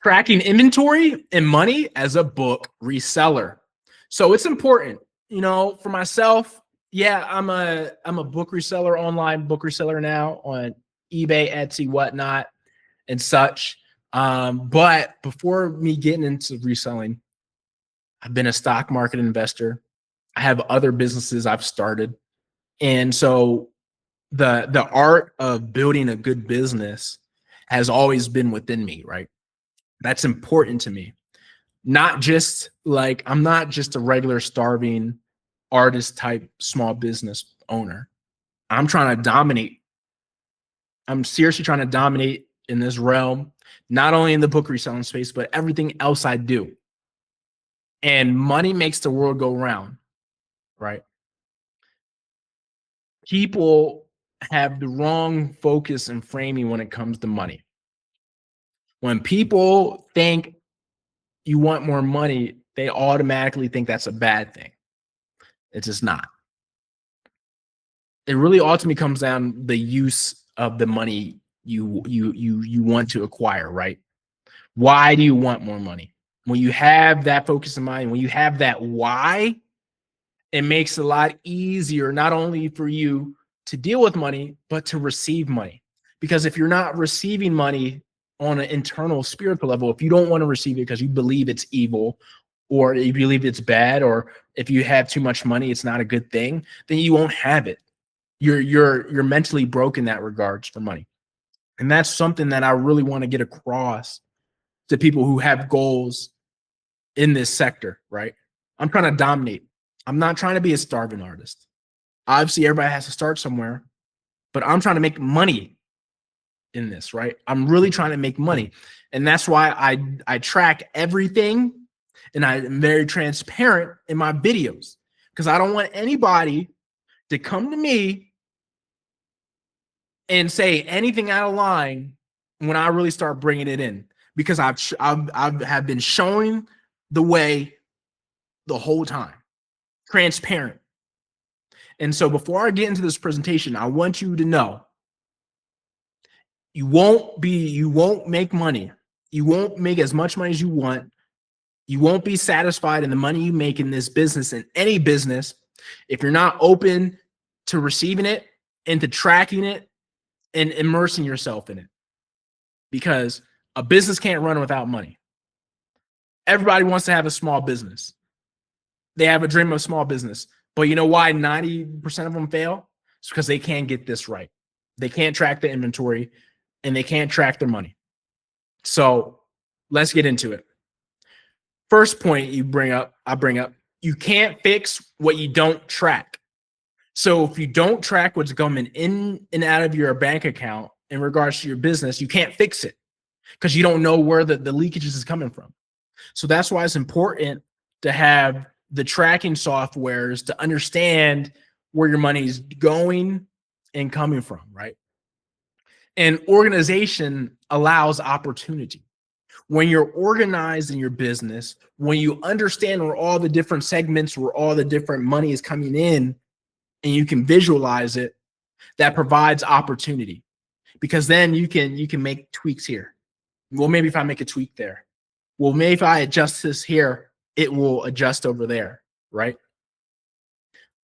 Tracking inventory and money as a book reseller. So it's important, for myself. Yeah, I'm a book reseller, online book reseller now on eBay, Etsy, whatnot, and such. But before me getting into reselling, I've been a stock market investor. I have other businesses I've started. And so the art of building a good business has always been within me, right? That's important to me. Not just like, I'm not just a regular starving artist type small business owner. I'm trying to dominate. I'm seriously trying to dominate in this realm, not only in the book reselling space, but everything else I do. And money makes the world go round, right? People have the wrong focus and framing when it comes to money. When people think you want more money, they automatically think that's a bad thing. It's just not. It really ultimately comes down the use of the money you want to acquire, right? Why do you want more money? When you have that focus in mind, when you have that why, it makes it a lot easier, not only for you to deal with money, but to receive money. Because if you're not receiving money on an internal spiritual level, if you don't want to receive it because you believe it's evil, or you believe it's bad, or if you have too much money, it's not a good thing, then you won't have it. You're mentally broke in that regards for money. And that's something that I really want to get across to people who have goals in this sector, right? I'm trying to dominate. I'm not trying to be a starving artist. Obviously, everybody has to start somewhere, but I'm trying to make money in this, right? I'm really trying to make money. And that's why I track everything, and I'm very transparent in my videos, because I don't want anybody to come to me and say anything out of line when I really start bringing it in, because I've been showing the way the whole time, transparent. And so before I get into this presentation, I want you to know you won't make money. You won't make as much money as you want. You won't be satisfied in the money you make in this business, in any business, if you're not open to receiving it and to tracking it and immersing yourself in it. Because a business can't run without money. Everybody wants to have a small business. They have a dream of a small business. But you know why 90% of them fail? It's because they can't get this right. They can't track the inventory, and they can't track their money. So let's get into it. First point I bring up, you can't fix what you don't track. So if you don't track what's coming in and out of your bank account in regards to your business, you can't fix it because you don't know where the leakages is coming from. So that's why it's important to have the tracking softwares to understand where your money is going and coming from, right? And organization allows opportunity. When you're organized in your business, when you understand where all the different segments, where all the different money is coming in, and you can visualize it, that provides opportunity, because then you can make tweaks here. Well, maybe if I make a tweak there, well, maybe if I adjust this here, it will adjust over there, right?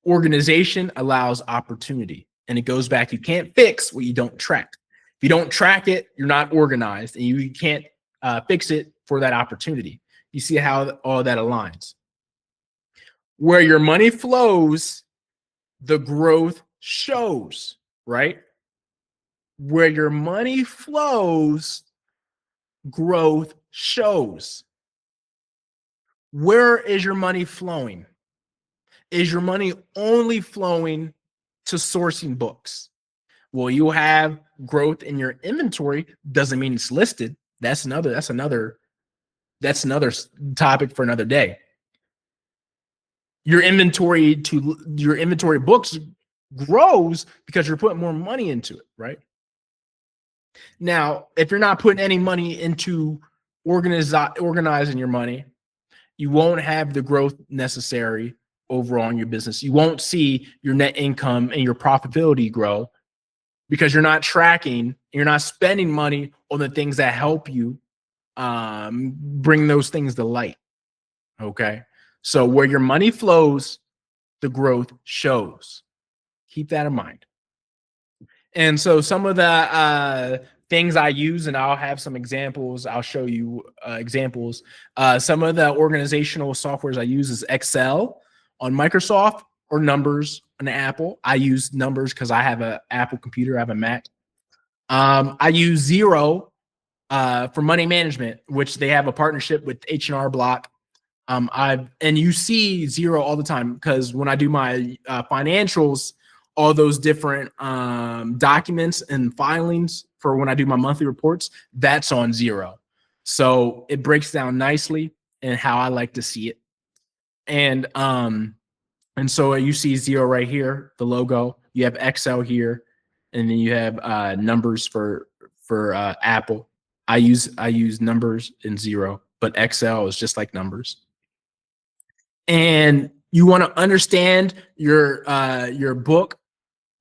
Organization allows opportunity, and it goes back, you can't fix what you don't track. If you don't track it, you're not organized, and you can't fix it for that opportunity. You see how all that aligns. Where your money flows, the growth shows, right? Where your money flows, growth shows. Where is your money flowing? Is your money only flowing to sourcing books? Well, you have growth in your inventory, doesn't mean it's listed. That's another topic for another day. Your inventory books grows because you're putting more money into it, right? Now, if you're not putting any money into organizing your money, you won't have the growth necessary overall in your business. You won't see your net income and your profitability grow because you're not tracking, you're not spending money on the things that help you bring those things to light. Okay. So where your money flows, the growth shows. Keep that in mind. And so some of the things I use, and I'll have some examples. I'll show you examples. Some of the organizational softwares I use is Excel on Microsoft or Numbers on Apple. I use Numbers because I have an Apple computer. I have a Mac. I use Xero for money management, which they have a partnership with H&R Block. And you see Xero all the time because when I do my financials, all those different documents and filings for when I do my monthly reports, that's on Xero. So it breaks down nicely and how I like to see it. And so you see Xero right here, the logo. You have Excel here, and then you have numbers for Apple. I use numbers in Xero, but Excel is just like numbers. And you want to understand your book,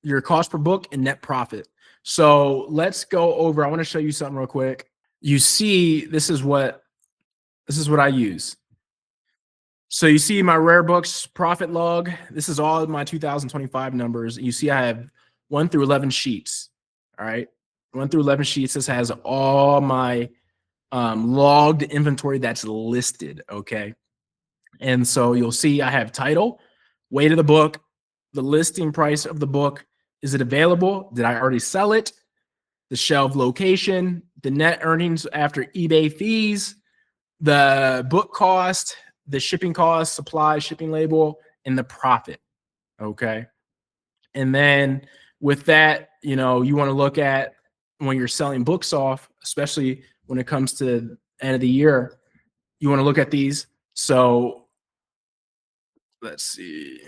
your cost per book, and net profit. So let's go over. I want to show you something real quick. You see, this is what I use. So you see my rare books profit log. This is all of my 2025 numbers. You see I have 1 through 11 sheets. All right, 1 through 11 sheets. This has all my logged inventory that's listed. Okay. And so you'll see I have title, weight of the book, the listing price of the book. Is it available? Did I already sell it? The shelf location, the net earnings after eBay fees, the book cost, the shipping cost, supply, shipping label, and the profit. Okay. And then with that, you want to look at when you're selling books off, especially when it comes to the end of the year, you want to look at these. So let's see.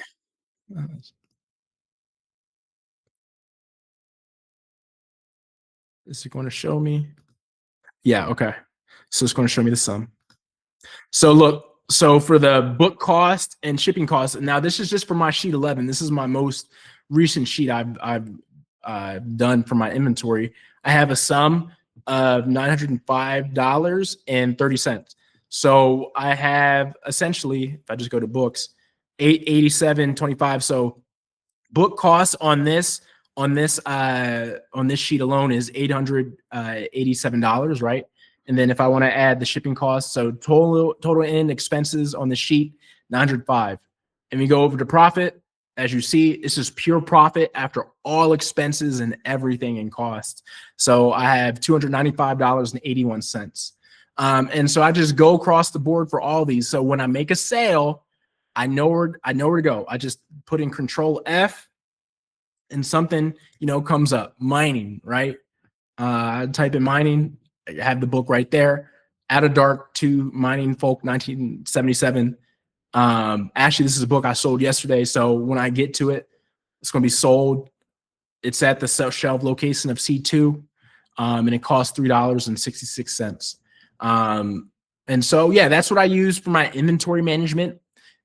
Is it going to show me? Yeah, okay. So it's going to show me the sum. So look, so for the book cost and shipping costs, now this is just for my sheet 11. This is my most recent sheet I've done for my inventory. I have a sum of $905.30. So I have essentially, if I just go to books, $887.25. So book costs on this sheet alone is $887, right? And then if I want to add the shipping costs, so total in expenses on the sheet, $905. And we go over to profit. As you see, this is pure profit after all expenses and everything and costs. So I have $295.81. And so I just go across the board for all these. So when I make a sale, I know where to go. I just put in Control F and something, comes up. Mining, right? I type in mining. I have the book right there. Out of Dark to Mining Folk 1977. Actually, this is a book I sold yesterday. So when I get to it, it's going to be sold. It's at the shelf location of C2, and it costs $3.66. And so, yeah, that's what I use for my inventory management.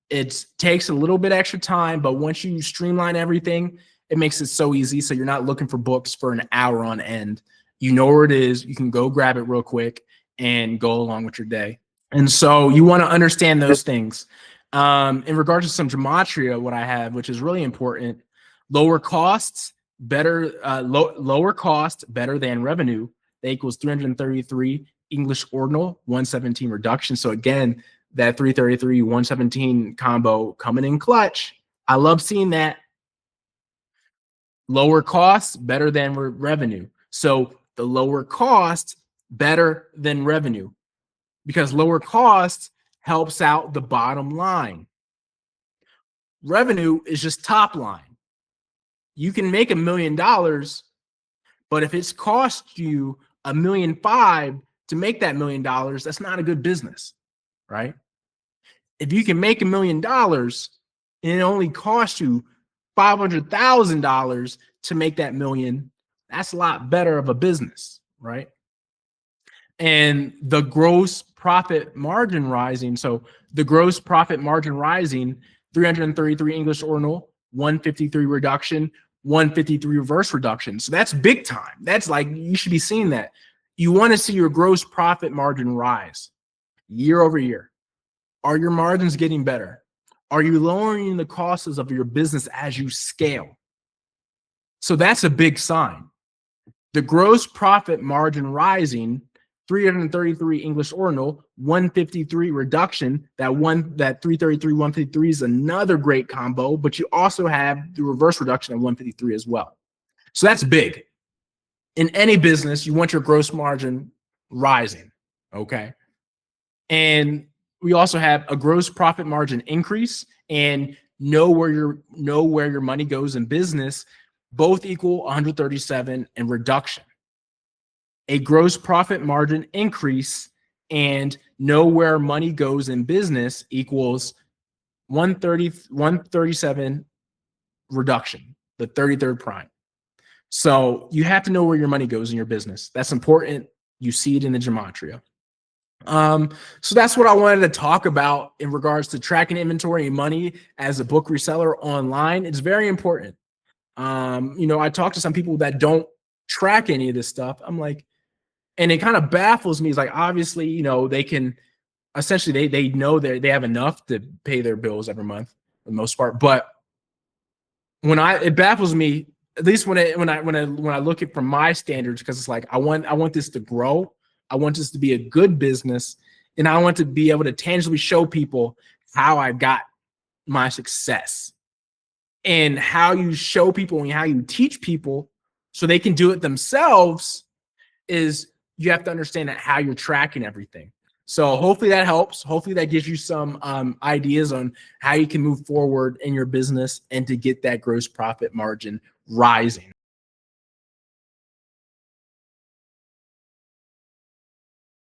It takes a little bit extra time, but once you streamline everything, it makes it so easy. So you're not looking for books for an hour on end. You know where it is. You can go grab it real quick and go along with your day. And so you want to understand those things. In regards to some gematria, what I have, which is really important, lower costs, better, lower cost, better than revenue. That equals 333 English ordinal, 117 reduction. So again, that 333, 117 combo coming in clutch. I love seeing that. Lower costs, better than revenue. So the lower cost, better than revenue, because lower cost helps out the bottom line. Revenue is just top line. You can make $1 million, but if it's cost you $1.5 million to make that $1 million, that's not a good business, right? If you can make $1 million and it only costs you $500,000 to make that $1 million, that's a lot better of a business, right? And the gross profit margin rising. So the gross profit margin rising, 333 English ordinal, 153 reduction, 153 reverse reduction. So that's big time. That's like, you should be seeing that. You want to see your gross profit margin rise year over year. Are your margins getting better? Are you lowering the costs of your business as you scale? So that's a big sign. The gross profit margin rising, 333 English ordinal, 153 reduction. That 333, 153 is another great combo, but you also have the reverse reduction of 153 as well. So that's big. In any business, you want your gross margin rising, okay? And we also have a gross profit margin increase and know where your money goes in business, both equal 137, and reduction. A gross profit margin increase and know where money goes in business equals 137 reduction, the 33rd prime. So you have to know where your money goes in your business. That's important. You see it in the gematria. So that's what I wanted to talk about in regards to tracking inventory and money as a book reseller online. It's very important. I talk to some people that don't track any of this stuff. I'm like, and it kind of baffles me. It's like, obviously, they can essentially, they know they have enough to pay their bills every month for the most part. But it baffles me, at least when I look at from my standards, because it's like, I want this to grow. I want this to be a good business, and I want to be able to tangibly show people how I got my success, and how you show people and how you teach people so they can do it themselves is you have to understand that how you're tracking everything. So hopefully that helps. Hopefully that gives you some ideas on how you can move forward in your business and to get that gross profit margin rising.